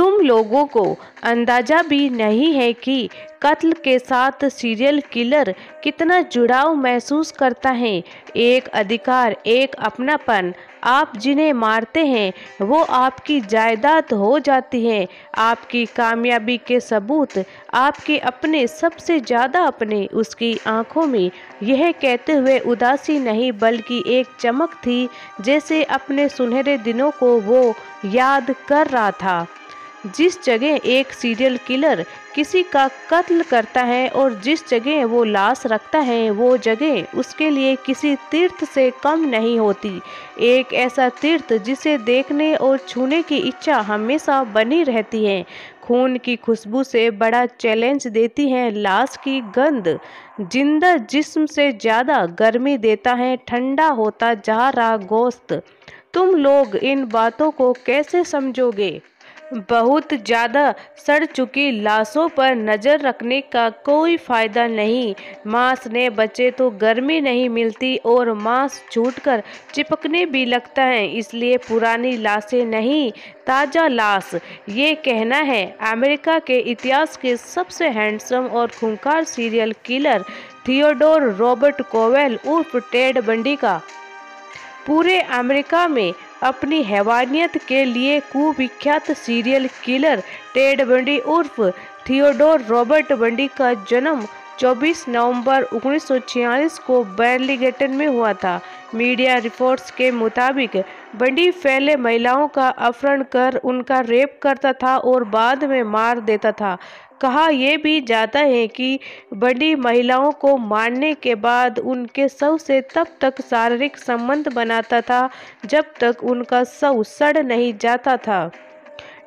तुम लोगों को अंदाजा भी नहीं है कि कत्ल के साथ सीरियल किलर कितना जुड़ाव महसूस करता है। एक अधिकार, एक अपनापन। आप जिन्हें मारते हैं वो आपकी जायदाद हो जाती है, आपकी कामयाबी के सबूत, आपके अपने, सबसे ज़्यादा अपने। उसकी आंखों में यह कहते हुए उदासी नहीं बल्कि एक चमक थी, जैसे अपने सुनहरे दिनों को वो याद कर रहा था। जिस जगह एक सीरियल किलर किसी का कत्ल करता है और जिस जगह वो लाश रखता है, वो जगह उसके लिए किसी तीर्थ से कम नहीं होती। एक ऐसा तीर्थ जिसे देखने और छूने की इच्छा हमेशा बनी रहती है। खून की खुशबू से बड़ा चैलेंज देती है लाश की गंध। जिंदा जिस्म से ज़्यादा गर्मी देता है ठंडा होता जा रहा गोश्त। तुम लोग इन बातों को कैसे समझोगे? बहुत ज़्यादा सड़ चुकी लाशों पर नज़र रखने का कोई फ़ायदा नहीं। मांस ने बचे तो गर्मी नहीं मिलती और मांस छूटकर चिपकने भी लगता है। इसलिए पुरानी लाशें नहीं, ताज़ा लाश। ये कहना है अमेरिका के इतिहास के सबसे हैंडसम और खूंखार serial killer Theodore Robert Cowell उर्फ टेड बंडी का। पूरे अमेरिका में अपनी हैवानियत के लिए कुविख्यात सीरियल किलर टेड बंडी उर्फ थियोडोर रॉबर्ट बंडी का जन्म 24 नवंबर 1946 को बर्लिंगटन में हुआ था। मीडिया रिपोर्ट्स के मुताबिक बंडी पहले महिलाओं का अपहरण कर उनका रेप करता था और बाद में मार देता था। कहा यह भी जाता है कि बंडी महिलाओं को मारने के बाद उनके शव से तब तक शारीरिक संबंध बनाता था जब तक उनका शव सड़ नहीं जाता था।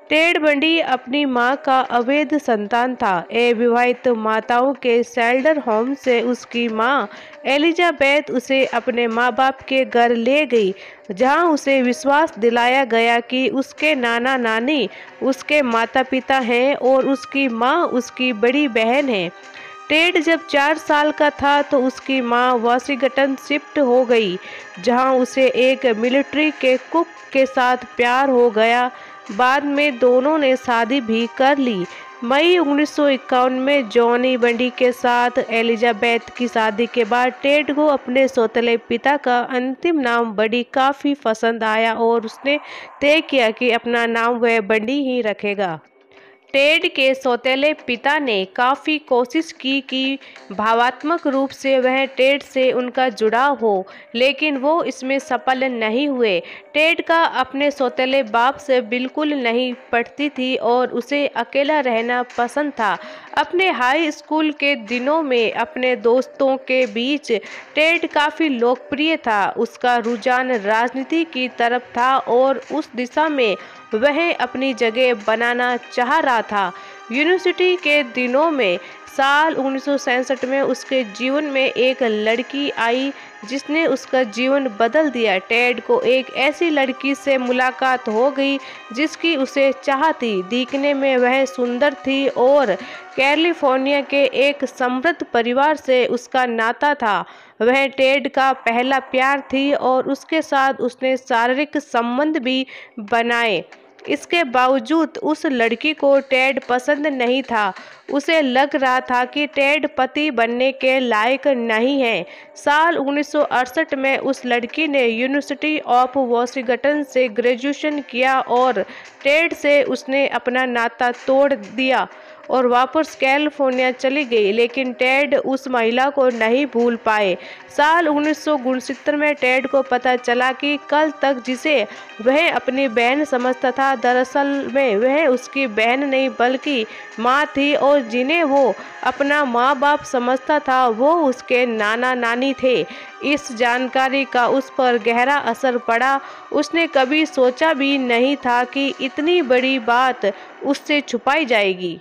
टेड बंडी अपनी मां का अवैध संतान था। अविवाहित माताओं के शेल्टर होम से उसकी मां एलिजाबेथ उसे अपने माँ बाप के घर ले गई, जहां उसे विश्वास दिलाया गया कि उसके नाना नानी उसके माता पिता हैं और उसकी मां उसकी बड़ी बहन है। टेड जब 4 साल का था तो उसकी मां वाशिंगटन शिफ्ट हो गई, जहां उसे एक मिलिट्री के कुक के साथ प्यार हो गया। बाद में दोनों ने शादी भी कर ली। मई 1951 में जॉनी बंडी के साथ एलिजाबेथ की शादी के बाद टेड को अपने सौतेले पिता का अंतिम नाम बंडी काफ़ी पसंद आया और उसने तय किया कि अपना नाम वह बंडी ही रखेगा। टेड के सौतेले पिता ने काफ़ी कोशिश की कि भावात्मक रूप से वह टेड से उनका जुड़ाव हो, लेकिन वो इसमें सफल नहीं हुए। टेड का अपने सौतेले बाप से बिल्कुल नहीं पटती थी और उसे अकेला रहना पसंद था। अपने हाई स्कूल के दिनों में अपने दोस्तों के बीच टेड काफ़ी लोकप्रिय था। उसका रुझान राजनीति की तरफ था और उस दिशा में वह अपनी जगह बनाना चाह रहा था। यूनिवर्सिटी के दिनों में साल 1967 में उसके जीवन में एक लड़की आई जिसने उसका जीवन बदल दिया। टेड को एक ऐसी लड़की से मुलाकात हो गई जिसकी उसे चाह थी। दिखने में वह सुंदर थी और कैलिफोर्निया के एक समृद्ध परिवार से उसका नाता था। वह टेड का पहला प्यार थी और उसके साथ उसने शारीरिक संबंध भी बनाए। इसके बावजूद उस लड़की को टेड पसंद नहीं था। उसे लग रहा था कि टेड पति बनने के लायक नहीं है। साल 1968 में उस लड़की ने यूनिवर्सिटी ऑफ वाशिंगटन से ग्रेजुएशन किया और टेड से उसने अपना नाता तोड़ दिया और वापस कैलिफोर्निया चली गई, लेकिन टेड उस महिला को नहीं भूल पाए। साल 1969 में टेड को पता चला कि कल तक जिसे वह अपनी बहन समझता था, दरअसल में वह उसकी बहन नहीं बल्कि माँ थी, और जिन्हें वो अपना माँ बाप समझता था वो उसके नाना नानी थे। इस जानकारी का उस पर गहरा असर पड़ा। उसने कभी सोचा भी नहीं था कि इतनी बड़ी बात उससे छुपाई जाएगी।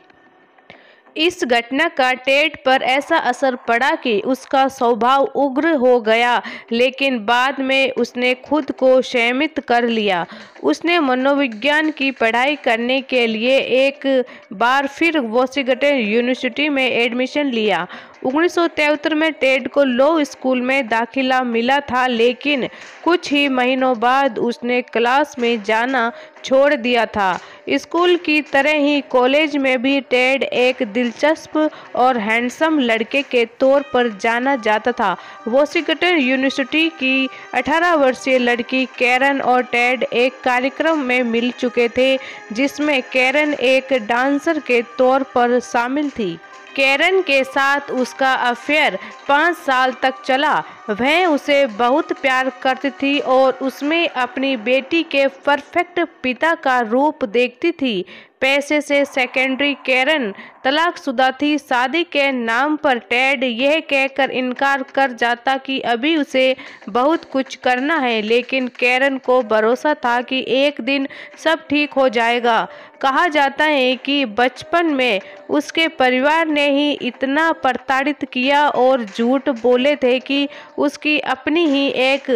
इस घटना का टेड पर ऐसा असर पड़ा कि उसका स्वभाव उग्र हो गया, लेकिन बाद में उसने खुद को संयमित कर लिया। उसने मनोविज्ञान की पढ़ाई करने के लिए एक बार फिर वाशिंगटन यूनिवर्सिटी में एडमिशन लिया। 1973 में टेड को लॉ स्कूल में दाखिला मिला था, लेकिन कुछ ही महीनों बाद उसने क्लास में जाना छोड़ दिया था। स्कूल की तरह ही कॉलेज में भी टेड एक दिलचस्प और हैंडसम लड़के के तौर पर जाना जाता था। वॉशिंगटन यूनिवर्सिटी की 18 वर्षीय लड़की कैरन और टेड एक कार्यक्रम में मिल चुके थे जिसमें कैरन एक डांसर के तौर पर शामिल थी। कैरन के साथ उसका अफेयर 5 साल तक चला। वह उसे बहुत प्यार करती थी और उसमें अपनी बेटी के परफेक्ट पिता का रूप देखती थी। पैसे से सेकेंडरी, कैरन तलाकशुदा थी। शादी के नाम पर टेड यह कहकर इनकार कर जाता कि अभी उसे बहुत कुछ करना है, लेकिन कैरन को भरोसा था कि एक दिन सब ठीक हो जाएगा। कहा जाता है कि बचपन में उसके परिवार ने ही इतना प्रताड़ित किया और झूठ बोले थे कि उसकी अपनी ही एक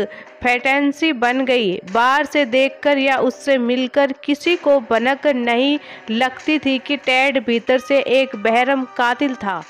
फैंटेसी बन गई। बाहर से देखकर या उससे मिलकर किसी को भनक नहीं लगती थी कि टेड भीतर से एक बेरहम कातिल था।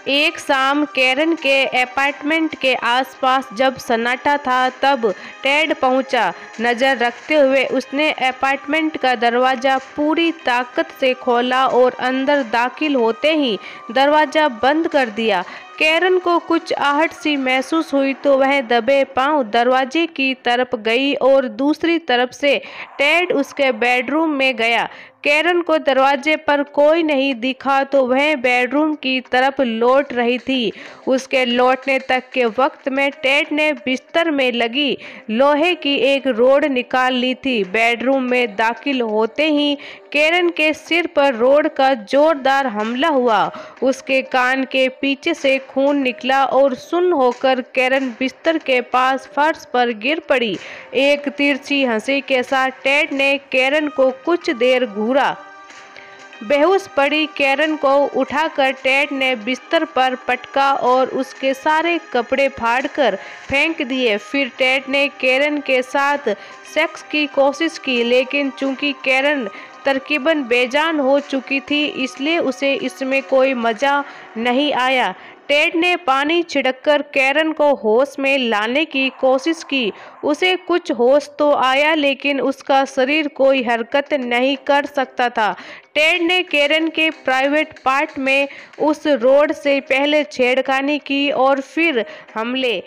एक शाम कैरन के अपार्टमेंट के आसपास जब सन्नाटा था तब टेड पहुंचा। नज़र रखते हुए उसने अपार्टमेंट का दरवाज़ा पूरी ताकत से खोला और अंदर दाखिल होते ही दरवाज़ा बंद कर दिया। कैरन को कुछ आहट सी महसूस हुई तो वह दबे पांव दरवाजे की तरफ गई और दूसरी तरफ से टेड उसके बेडरूम में गया। कैरन को दरवाजे पर कोई नहीं दिखा तो वह बेडरूम की तरफ लौट रही थी। उसके लौटने तक के वक्त में टेड ने बिस्तर में लगी लोहे की एक रोड निकाल ली थी। बेडरूम में दाखिल होते ही कैरन के सिर पर रोड का जोरदार हमला हुआ। उसके कान के पीछे से खून निकला और सुन्न होकर कैरन बिस्तर के पास फर्श पर गिर पड़ी। एक तिरछी हंसी के साथ टेड ने कैरन को कुछ देर घूरा। बेहोश पड़ी कैरन को उठाकर टेड ने बिस्तर पर पटका और उसके सारे कपड़े फाड़कर फेंक दिए। फिर टेड ने कैरन के साथ सेक्स की कोशिश की, लेकिन चूंकि कैरन तकरीबन बेजान हो चुकी थी इसलिए उसे इसमें कोई मजा नहीं आया। टेड ने पानी छिड़ककर कैरन को होश में लाने की कोशिश की। उसे कुछ होश तो आया लेकिन उसका शरीर कोई हरकत नहीं कर सकता था। टेड ने कैरन के प्राइवेट पार्ट में उस रोड से पहले छेड़खानी की और फिर हमले।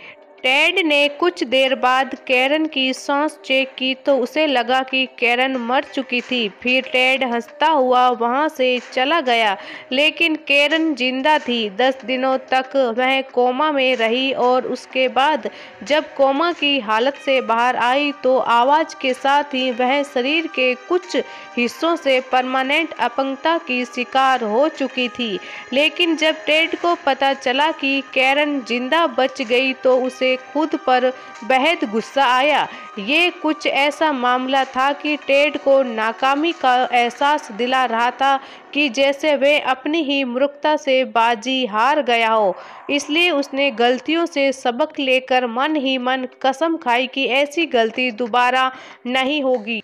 टेड ने कुछ देर बाद कैरन की सांस चेक की तो उसे लगा कि कैरन मर चुकी थी। फिर टेड हंसता हुआ वहां से चला गया, लेकिन कैरन जिंदा थी। 10 दिनों तक वह कोमा में रही और उसके बाद जब कोमा की हालत से बाहर आई तो आवाज के साथ ही वह शरीर के कुछ हिस्सों से परमानेंट अपंगता की शिकार हो चुकी थी। लेकिन जब टेड को पता चला कि कैरन जिंदा बच गई तो उसे खुद पर बेहद गुस्सा आया। ये कुछ ऐसा मामला था कि टेड को नाकामी का एहसास दिला रहा था कि जैसे वे अपनी ही मूर्खता से बाजी हार गया हो। इसलिए उसने गलतियों से सबक लेकर मन ही मन कसम खाई कि ऐसी गलती दोबारा नहीं होगी।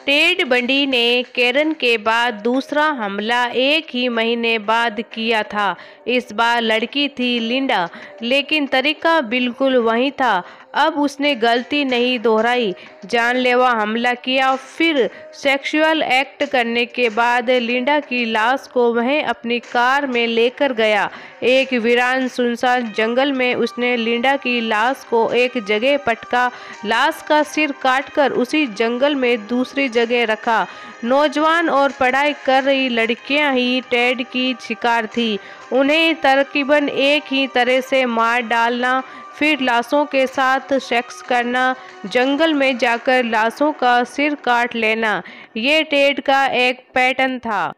टेड बंडी ने कैरन के बाद दूसरा हमला 1 ही महीने बाद किया था। इस बार लड़की थी लिंडा, लेकिन तरीका बिल्कुल वही था। अब उसने गलती नहीं दोहराई, जानलेवा हमला किया। फिर सेक्सुअल एक्ट करने के बाद लिंडा की लाश को वह अपनी कार में लेकर गया। एक वीरान सुनसान जंगल में उसने लिंडा की लाश को एक जगह पटका, लाश का सिर काटकर उसी जंगल में दूसरी जगह रखा। नौजवान और पढ़ाई कर रही लड़कियां ही टेड की शिकार थी। उन्हें तकरीबन एक ही तरह से मार डालना, फिर लाशों के साथ सेक्स करना, जंगल में जाकर लाशों का सिर काट लेना, ये टेड का एक पैटर्न था।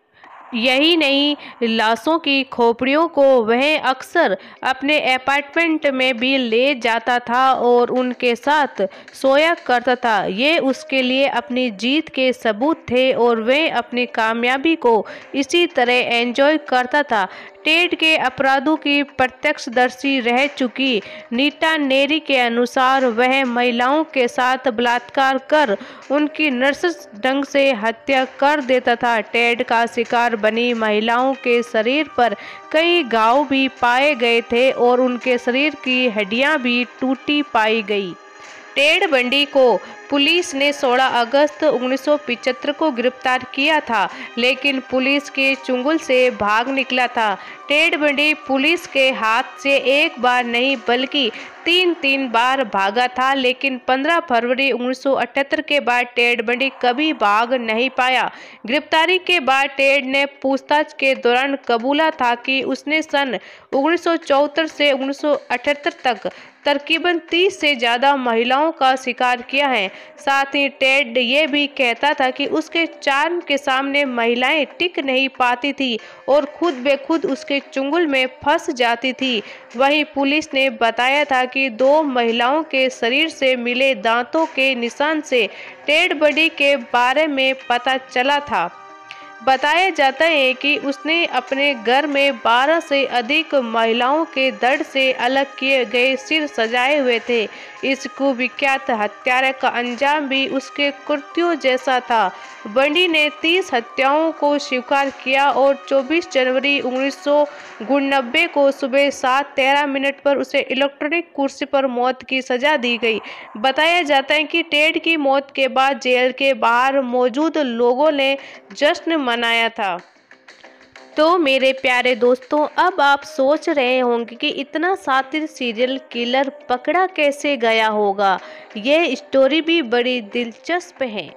यही नहीं, लाशों की खोपड़ियों को वह अक्सर अपने अपार्टमेंट में भी ले जाता था और उनके साथ सोया करता था। ये उसके लिए अपनी जीत के सबूत थे और वह अपनी कामयाबी को इसी तरह एंजॉय करता था। टेड के अपराधों की प्रत्यक्षदर्शी रह चुकी नीटा नेरी के अनुसार वह महिलाओं के साथ बलात्कार कर उनकी नृशंस ढंग से हत्या कर देता था। टेड का शिकार बनी महिलाओं के शरीर पर कई घाव भी पाए गए थे और उनके शरीर की हड्डियां भी टूटी पाई गई। टेड बंडी को पुलिस ने 16 अगस्त 1975 को गिरफ्तार किया था, लेकिन पुलिस के चुंगल से भाग निकला था। टेड बंडी पुलिस के हाथ से एक बार नहीं बल्कि तीन बार भागा था, लेकिन 15 फरवरी 1978 के बाद टेड बंडी कभी भाग नहीं पाया। गिरफ्तारी के बाद टेड ने पूछताछ के दौरान कबूला था कि उसने सन 1974 से 1978 तक तकरीबन 30 से ज़्यादा महिलाओं का शिकार किया है। साथ ही टेड ये भी कहता था कि उसके चार्म के सामने महिलाएं टिक नहीं पाती थी और खुद बेखुद उसके चुंगल में फंस जाती थी। वहीं पुलिस ने बताया था कि 2 महिलाओं के शरीर से मिले दांतों के निशान से टेड बंडी के बारे में पता चला था। बताया जाता है कि उसने अपने घर में 12 से अधिक महिलाओं के धड़ से अलग किए गए सिर सजाए हुए थे। इस कुविख्यात हत्यारे का अंजाम भी उसके कृत्यों जैसा था। बंडी ने 30 हत्याओं को स्वीकार किया और 24 जनवरी 1999 को सुबह 7:13 पर उसे इलेक्ट्रॉनिक कुर्सी पर मौत की सजा दी गई। बताया जाता है कि टेड की मौत के बाद जेल के बाहर मौजूद लोगों ने जश्न मनाया था। तो मेरे प्यारे दोस्तों, अब आप सोच रहे होंगे कि इतना शातिर सीरियल किलर पकड़ा कैसे गया होगा। ये स्टोरी भी बड़ी दिलचस्प है।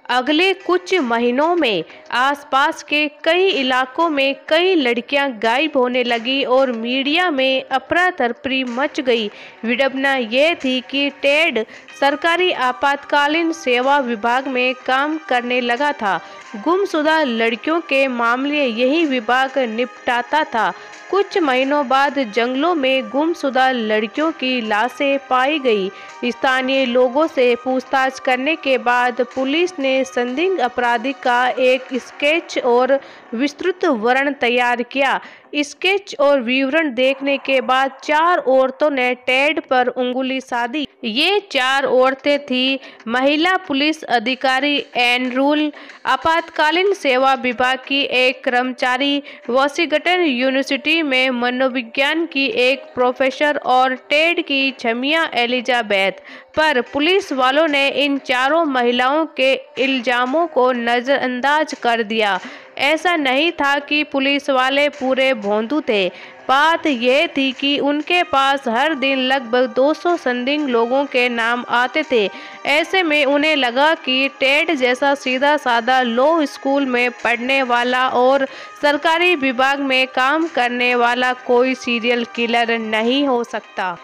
अगले कुछ महीनों में आसपास के कई इलाकों में कई लड़कियां गायब होने लगी और मीडिया में अफरा तफरी मच गई। विडंबना ये थी कि टेड सरकारी आपातकालीन सेवा विभाग में काम करने लगा था। गुमशुदा लड़कियों के मामले यही विभाग निपटाता था। कुछ महीनों बाद जंगलों में गुमशुदा लड़कियों की लाशें पाई गई। स्थानीय लोगों से पूछताछ करने के बाद पुलिस ने संदिग्ध अपराधी का एक स्केच और विस्तृत वर्णन तैयार किया। स्केच और विवरण देखने के बाद 4 औरतों ने टेड पर उंगली साधी। ये 4 औरतें थीं महिला पुलिस अधिकारी एन रूल, आपातकालीन सेवा विभाग की एक कर्मचारी, वॉशिंगटन यूनिवर्सिटी में मनोविज्ञान की एक प्रोफेसर और टेड की छमिया एलिजाबेथ। पर पुलिस वालों ने इन चारों महिलाओं के इल्जामों को नज़रअंदाज कर दिया। ऐसा नहीं था कि पुलिस वाले पूरे भोंदू थे। बात यह थी कि उनके पास हर दिन लगभग 200 संदिग्ध लोगों के नाम आते थे। ऐसे में उन्हें लगा कि टेड जैसा सीधा साधा लॉ स्कूल में पढ़ने वाला और सरकारी विभाग में काम करने वाला कोई सीरियल किलर नहीं हो सकता।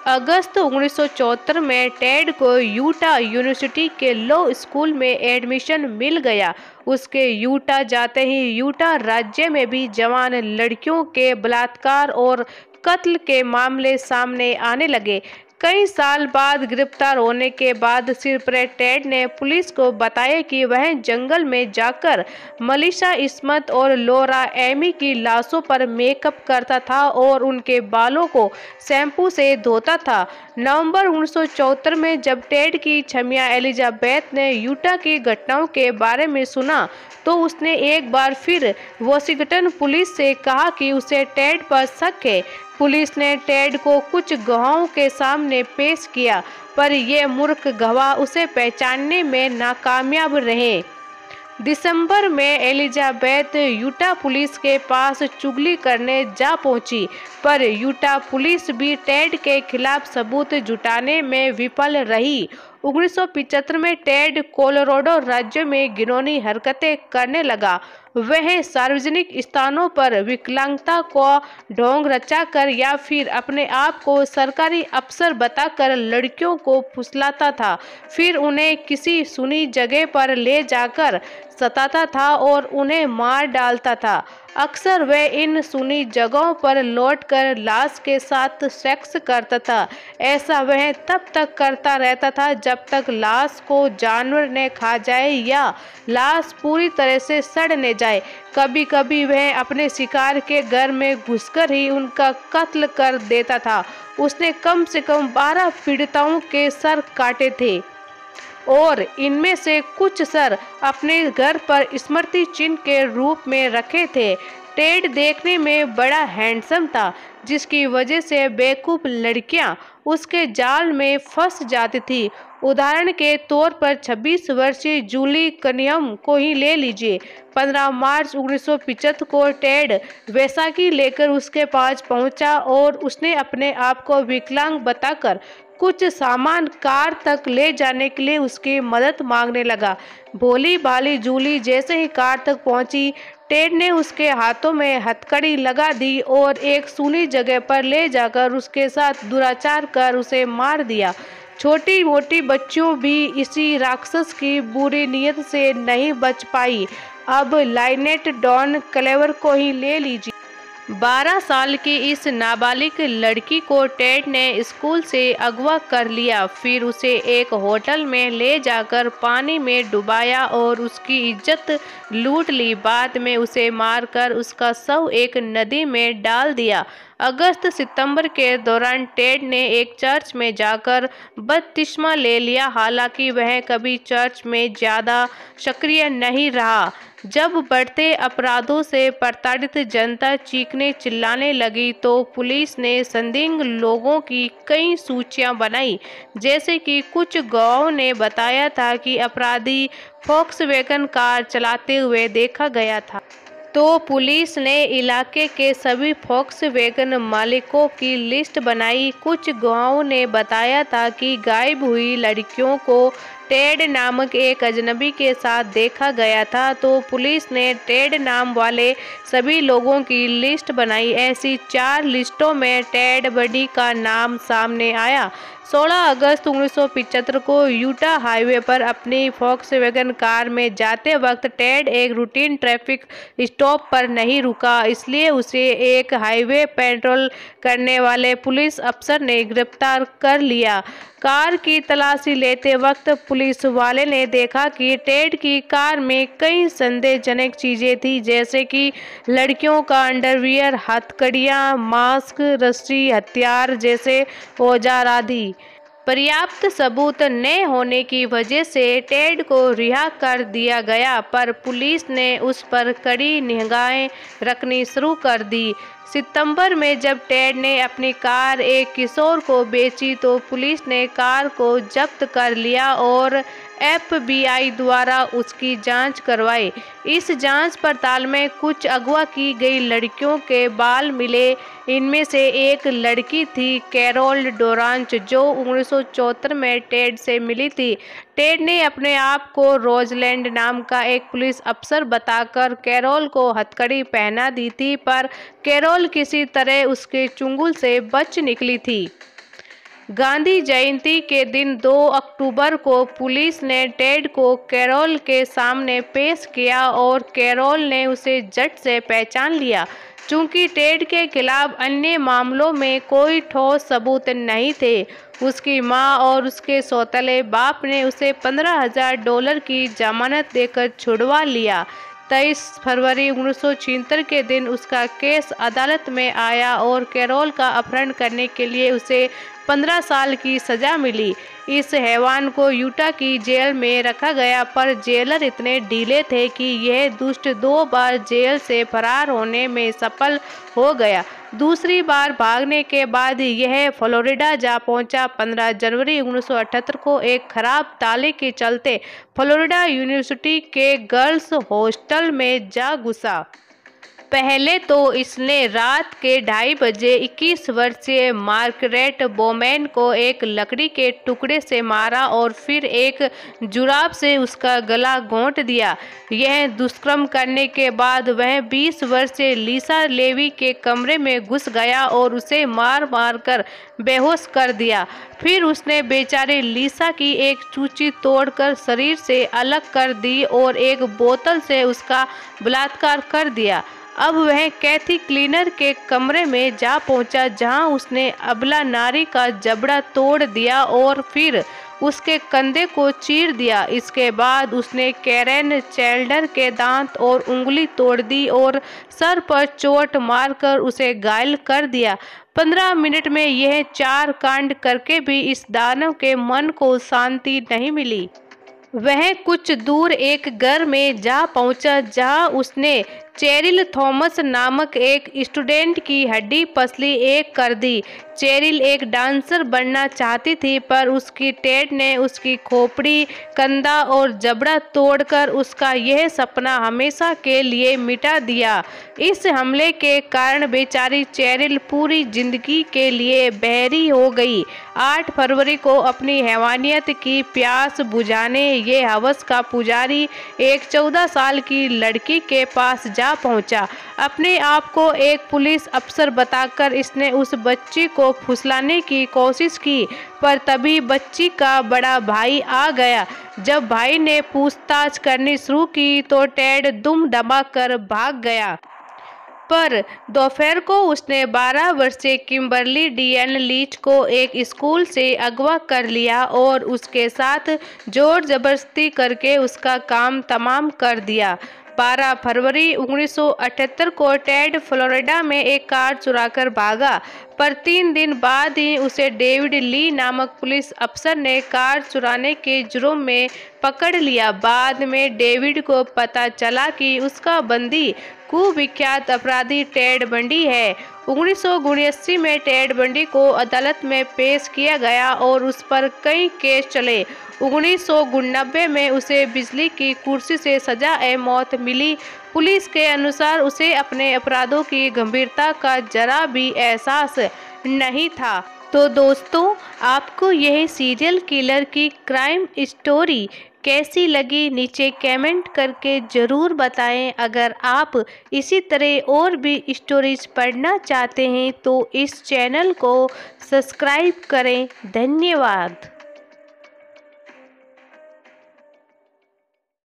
अगस्त 1974 में टेड को यूटा यूनिवर्सिटी के लॉ स्कूल में एडमिशन मिल गया। उसके यूटा जाते ही यूटा राज्य में भी जवान लड़कियों के बलात्कार और कत्ल के मामले सामने आने लगे। कई साल बाद गिरफ्तार होने के बाद सिरप्रे टेड ने पुलिस को बताया कि वह जंगल में जाकर मलिशा स्मिथ और लौरा एमी की लाशों पर मेकअप करता था और उनके बालों को शैम्पू से धोता था। नवंबर 1974 में जब टेड की छमिया एलिजाबेथ ने यूटा की घटनाओं के बारे में सुना तो उसने एक बार फिर वॉशिंगटन पुलिस से कहा कि उसे टेड पर शक है। पुलिस ने टेड को कुछ गवाहों के सामने पेश किया, पर ये मूर्ख गवाह उसे पहचानने में नाकामयाब रहे। दिसंबर में एलिजाबेथ यूटा पुलिस के पास चुगली करने जा पहुंची, पर यूटा पुलिस भी टेड के खिलाफ सबूत जुटाने में विफल रही। 1975 में टेड कोलोराडो राज्य में घिनौनी हरकतें करने लगा। वह सार्वजनिक स्थानों पर विकलांगता को ढोंग रचाकर या फिर अपने आप को सरकारी अफसर बताकर लड़कियों को फुसलाता था। फिर उन्हें किसी सुनी जगह पर ले जाकर सताता था और उन्हें मार डालता था। अक्सर वह इन सुनी जगहों पर लौटकर लाश के साथ सेक्स करता था। ऐसा वह तब तक करता रहता था जब तक लाश को जानवर ने खा जाए या लाश पूरी तरह से सड़ न जाए। कभी कभी वह अपने शिकार के घर में घुसकर ही उनका कत्ल कर देता था। उसने कम से कम 12 पीड़िताओं के सर काटे थे और इनमें से कुछ सर अपने घर पर स्मृति चिन्ह के रूप में रखे थे। टेड देखने में बड़ा हैंडसम था, जिसकी वजह से बेवकूफ लड़कियां उसके जाल में फंस जाती थी। उदाहरण के तौर पर 26 वर्षीय जूली कनियम को ही ले लीजिए। 15 मार्च 1975 को टेड वैसाखी लेकर उसके पास पहुंचा और उसने अपने आप को विकलांग बताकर कुछ सामान कार तक ले जाने के लिए उसकी मदद मांगने लगा। भोली भाली जूली जैसे ही कार तक पहुंची, टेड ने उसके हाथों में हथकड़ी लगा दी और एक सूनी जगह पर ले जाकर उसके साथ दुराचार कर उसे मार दिया। छोटी मोटी बच्चियों भी इसी राक्षस की बुरी नीयत से नहीं बच पाई। अब लाइनेट डॉन क्लेवर को ही ले लीजिए। 12 साल की इस नाबालिग लड़की को टेड ने स्कूल से अगवा कर लिया, फिर उसे एक होटल में ले जाकर पानी में डुबाया और उसकी इज्जत लूट ली। बाद में उसे मारकर उसका शव एक नदी में डाल दिया। अगस्त सितंबर के दौरान टेड ने एक चर्च में जाकर बपतिस्मा ले लिया। हालांकि वह कभी चर्च में ज़्यादा सक्रिय नहीं रहा। जब बढ़ते अपराधों से प्रताड़ित जनता चीखने चिल्लाने लगी तो पुलिस ने संदिग्ध लोगों की कई सूचियां बनाई। जैसे कि कुछ गवाहों ने बताया था कि अपराधी फोक्सवैगन कार चलाते हुए देखा गया था। तो पुलिस ने इलाके के सभी फोक्सवैगन मालिकों की लिस्ट बनाई। कुछ गवाहों ने बताया था कि गायब हुई लड़कियों को टेड नामक एक अजनबी के साथ देखा गया था। तो पुलिस ने टेड नाम वाले सभी लोगों की लिस्ट बनाई। ऐसी 4 लिस्टों में टेड बडी का नाम सामने आया। 16 अगस्त 1975 को यूटा हाईवे पर अपनी फोक्सवैगन कार में जाते वक्त टेड एक रूटीन ट्रैफिक स्टॉप पर नहीं रुका, इसलिए उसे एक हाईवे पेट्रोल करने वाले पुलिस अफसर ने गिरफ्तार कर लिया। कार की तलाशी लेते वक्त पुलिस वाले ने देखा कि टेड की कार में कई संदेहजनक चीजें थी, जैसे कि लड़कियों का अंडरवियर, हथकड़ियां, मास्क, रस्सी, हथियार जैसे औजार आदि। पर्याप्त सबूत न होने की वजह से टेड को रिहा कर दिया गया, पर पुलिस ने उस पर कड़ी निगाहें रखनी शुरू कर दी। सितंबर में जब टेड ने अपनी कार एक किशोर को बेची तो पुलिस ने कार को जब्त कर लिया और FBI द्वारा उसकी जांच करवाई। इस जांच पड़ताल में कुछ अगवा की गई लड़कियों के बाल मिले। इनमें से एक लड़की थी कैरोल डोरांच, जो 1974 में टेड से मिली थी। टेड ने अपने आप को रोजलैंड नाम का एक पुलिस अफसर बताकर कैरोल को हथकड़ी पहना दी थी, पर कैरोल किसी तरह उसके चुंगल से बच निकली थी। गांधी जयंती के दिन 2 अक्टूबर को पुलिस ने टेड को कैरोल के सामने पेश किया और कैरोल ने उसे झट से पहचान लिया। चूंकि टेड के खिलाफ अन्य मामलों में कोई ठोस सबूत नहीं थे, उसकी मां और उसके सौतेले बाप ने उसे $15,000 की जमानत देकर छुड़वा लिया। 23 फरवरी 1976 के दिन उसका केस अदालत में आया और कैरोल का अपहरण करने के लिए उसे 15 साल की सजा मिली। इस हैवान को यूटा की जेल में रखा गया, पर जेलर इतने ढीले थे कि यह दुष्ट 2 बार जेल से फरार होने में सफल हो गया। दूसरी बार भागने के बाद यह फ्लोरिडा जा पहुंचा। 15 जनवरी 1978 को एक खराब ताले के चलते फ्लोरिडा यूनिवर्सिटी के गर्ल्स हॉस्टल में जा घुसा। पहले तो इसने रात के 2:30 बजे 21 वर्षीय मार्गरेट बोमैन को एक लकड़ी के टुकड़े से मारा और फिर एक जुराब से उसका गला घोंट दिया। यह दुष्कर्म करने के बाद वह 20 वर्षीय लिसा लेवी के कमरे में घुस गया और उसे मार मार कर बेहोश कर दिया। फिर उसने बेचारी लिसा की एक चूची तोड़कर शरीर से अलग कर दी और एक बोतल से उसका बलात्कार कर दिया। अब वह कैथी क्लीनर के कमरे में जा पहुंचा, जहां उसने अबला नारी का जबड़ा तोड़ दिया और फिर उसके कंधे को चीर दिया। इसके बाद उसने कैरेन चैल्डर के दांत और उंगली तोड़ दी और सर पर चोट मारकर उसे घायल कर दिया। 15 मिनट में यह 4 कांड करके भी इस दानव के मन को शांति नहीं मिली। वह कुछ दूर एक घर में जा पहुंचा, जहां उसने चेरिल थॉमस नामक एक स्टूडेंट की हड्डी पसली एक कर दी। चेरिल एक डांसर बनना चाहती थी, पर उसकी टेड ने उसकी खोपड़ी, कंधा और जबड़ा तोड़कर उसका यह सपना हमेशा के लिए मिटा दिया। इस हमले के कारण बेचारी चेरिल पूरी जिंदगी के लिए बहरी हो गई। 8 फरवरी को अपनी हैवानियत की प्यास बुझाने ये हवस का पुजारी एक 14 साल की लड़की के पास जा पहुंचा। अपने आप को एक पुलिस अफसर बताकर इसने उस बच्ची को फुसलाने की कोशिश की, पर तभी बच्ची का बड़ा भाई आ गया। जब भाई ने पूछताछ करनी शुरू की तो टेड दुम दबाकर भाग गया, पर दोपहर को उसने 12 वर्षीय किम्बर्ली डियन लीच को एक स्कूल से अगवा कर लिया और उसके साथ जोर जबरदस्ती करके उसका काम तमाम कर दिया। 12 फरवरी 1978 को टेड फ्लोरिडा में एक कार चुराकर भागा, पर 3 दिन बाद ही उसे डेविड ली नामक पुलिस अफसर ने कार चुराने के जुर्म में पकड़ लिया। बाद में डेविड को पता चला कि उसका बंदी कुविख्यात अपराधी टेड बंडी है। 1979 में टेड बंडी को अदालत में पेश किया गया और उस पर कई केस चले। 1999 में उसे बिजली की कुर्सी से सजा-ए-मौत मिली। पुलिस के अनुसार उसे अपने अपराधों की गंभीरता का जरा भी एहसास नहीं था। तो दोस्तों, आपको यह सीरियल किलर की क्राइम स्टोरी कैसी लगी नीचे कमेंट करके ज़रूर बताएं। अगर आप इसी तरह और भी स्टोरीज पढ़ना चाहते हैं तो इस चैनल को सब्सक्राइब करें। धन्यवाद।